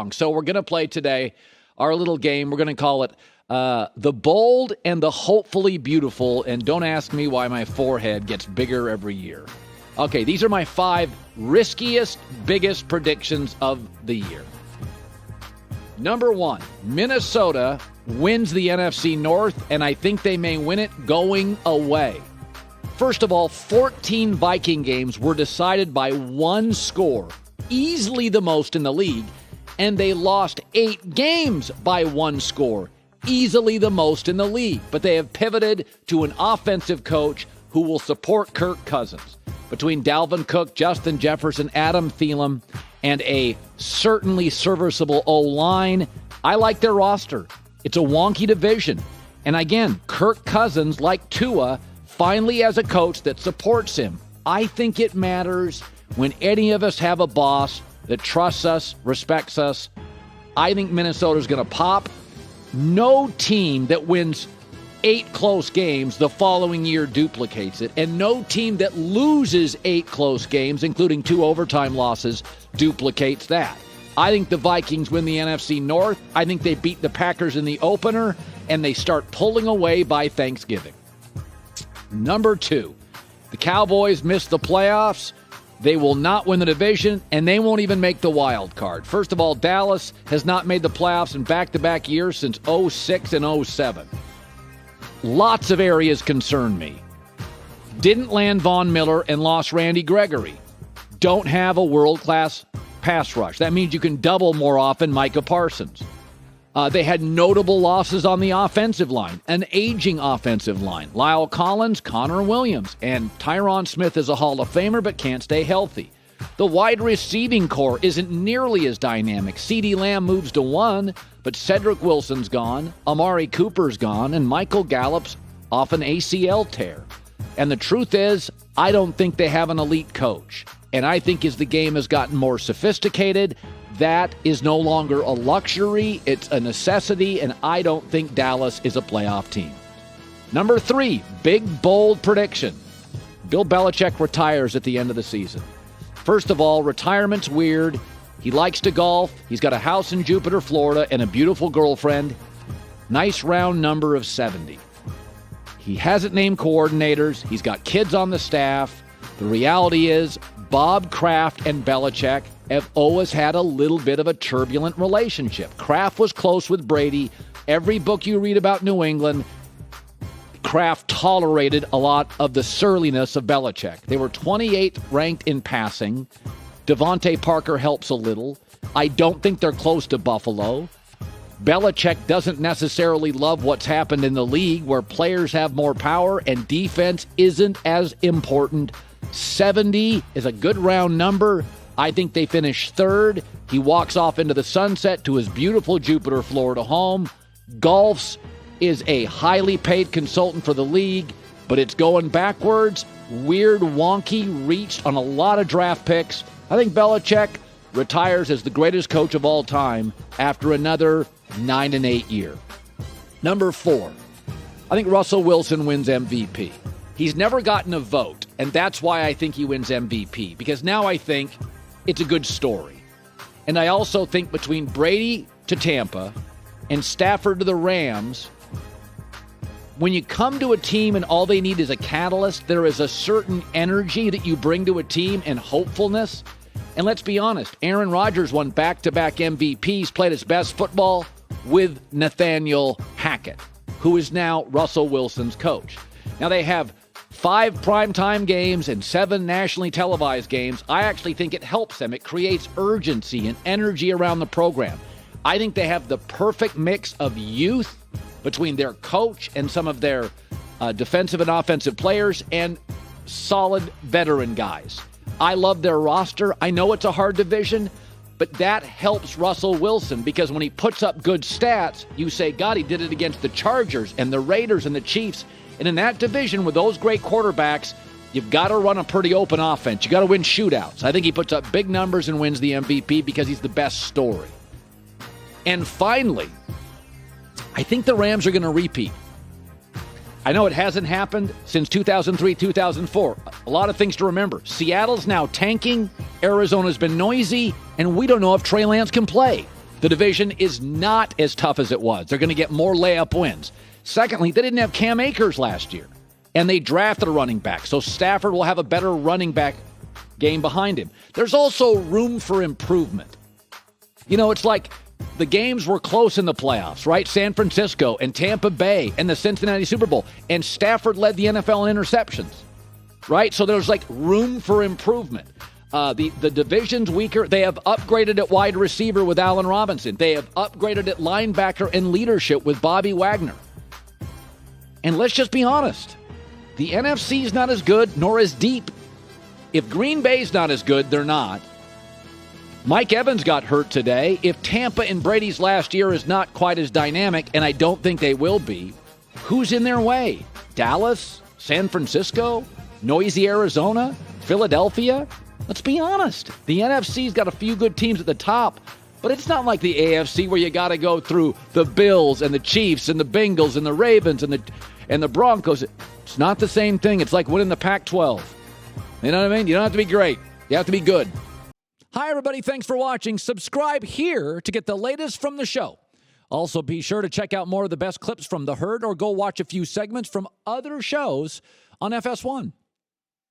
wrong. So we're going to play today our little game. We're going to call it the bold and the hopefully beautiful. And don't ask me why my forehead gets bigger every year. Okay, these are my 5 riskiest, biggest predictions of the year. Number 1, Minnesota wins the NFC North, and I think they may win it going away. First of all, 14 Viking games were decided by one score, easily the most in the league, and they lost 8 games by one score, easily the most in the league. But they have pivoted to an offensive coach who will support Kirk Cousins. Between Dalvin Cook, Justin Jefferson, Adam Thielen, and a certainly serviceable O-line, I like their roster. It's a wonky division. And again, Kirk Cousins, like Tua, finally has a coach that supports him. I think it matters when any of us have a boss that trusts us, respects us. I think Minnesota's going to pop. No team that wins 8 close games the following year duplicates it, and no team that loses 8 close games, including 2 overtime losses, duplicates that. I think the Vikings win the NFC North. I think they beat the Packers in the opener, and they start pulling away by Thanksgiving. Number 2, the Cowboys miss the playoffs. They will not win the division, and they won't even make the wild card. First of all, Dallas has not made the playoffs in back-to-back years since 06 and 07. Lots of areas concern me. Didn't land Von Miller and lost Randy Gregory. Don't have a world-class pass rush. That means you can double more often Micah Parsons. They had notable losses on the offensive line, an aging offensive line. Lyle Collins, Connor Williams, and Tyron Smith is a Hall of Famer but can't stay healthy. The wide receiving core isn't nearly as dynamic. CeeDee Lamb moves to 1, but Cedric Wilson's gone, Amari Cooper's gone, and Michael Gallup's off an ACL tear. And the truth is, I don't think they have an elite coach. And I think as the game has gotten more sophisticated, that is no longer a luxury, it's a necessity, and I don't think Dallas is a playoff team. Number 3, big, bold prediction. Bill Belichick retires at the end of the season. First of all, retirement's weird. He likes to golf. He's got a house in Jupiter, Florida, and a beautiful girlfriend. Nice round number of 70. He hasn't named coordinators. He's got kids on the staff. The reality is Bob Kraft and Belichick have always had a little bit of a turbulent relationship. Kraft was close with Brady. Every book you read about New England, Kraft tolerated a lot of the surliness of Belichick. They were 28th ranked in passing. Devontae Parker helps a little. I don't think they're close to Buffalo. Belichick doesn't necessarily love what's happened in the league where players have more power and defense isn't as important. 70 is a good round number. I think they finish 3rd. He walks off into the sunset to his beautiful Jupiter, Florida home. Golfs is a highly paid consultant for the league, but it's going backwards. Weird, wonky, reached on a lot of draft picks. I think Belichick retires as the greatest coach of all time after another 9-8 year. Number 4, I think Russell Wilson wins MVP. He's never gotten a vote, and that's why I think he wins MVP, because now I think it's a good story. And I also think between Brady to Tampa and Stafford to the Rams, when you come to a team and all they need is a catalyst, there is a certain energy that you bring to a team and hopefulness. And let's be honest, Aaron Rodgers won back-to-back MVPs, played his best football with Nathaniel Hackett, who is now Russell Wilson's coach. Now they have 5 primetime games and 7 nationally televised games. I actually think it helps them. It creates urgency and energy around the program. I think they have the perfect mix of youth between their coach and some of their defensive and offensive players and solid veteran guys. I love their roster. I know it's a hard division, but that helps Russell Wilson because when he puts up good stats, you say, God, he did it against the Chargers and the Raiders and the Chiefs. And in that division with those great quarterbacks, you've got to run a pretty open offense. You got to win shootouts. I think he puts up big numbers and wins the MVP because he's the best story. And finally, I think the Rams are going to repeat. I know it hasn't happened since 2003, 2004. A lot of things to remember. Seattle's now tanking. Arizona's been noisy. And we don't know if Trey Lance can play. The division is not as tough as it was. They're going to get more layup wins. Secondly, they didn't have Cam Akers last year, and they drafted a running back. So Stafford will have a better running back game behind him. There's also room for improvement. It's like the games were close in the playoffs, right? San Francisco and Tampa Bay and the Cincinnati Super Bowl, and Stafford led the NFL in interceptions, right? So there's like room for improvement. The division's weaker. They have upgraded at wide receiver with Allen Robinson. They have upgraded at linebacker and leadership with Bobby Wagner. And let's just be honest. The NFC's not as good nor as deep. If Green Bay's not as good, they're not. Mike Evans got hurt today. If Tampa in Brady's last year is not quite as dynamic, and I don't think they will be, who's in their way? Dallas? San Francisco? Noisy Arizona? Philadelphia? Let's be honest. The NFC's got a few good teams at the top, but it's not like the AFC where you got to go through the Bills and the Chiefs and the Bengals and the Ravens and the Broncos. It's not the same thing. It's like winning the Pac-12. You know what I mean? You don't have to be great. You have to be good. Hi, everybody. Thanks for watching. Subscribe here to get the latest from the show. Also, be sure to check out more of the best clips from The Herd or go watch a few segments from other shows on FS1.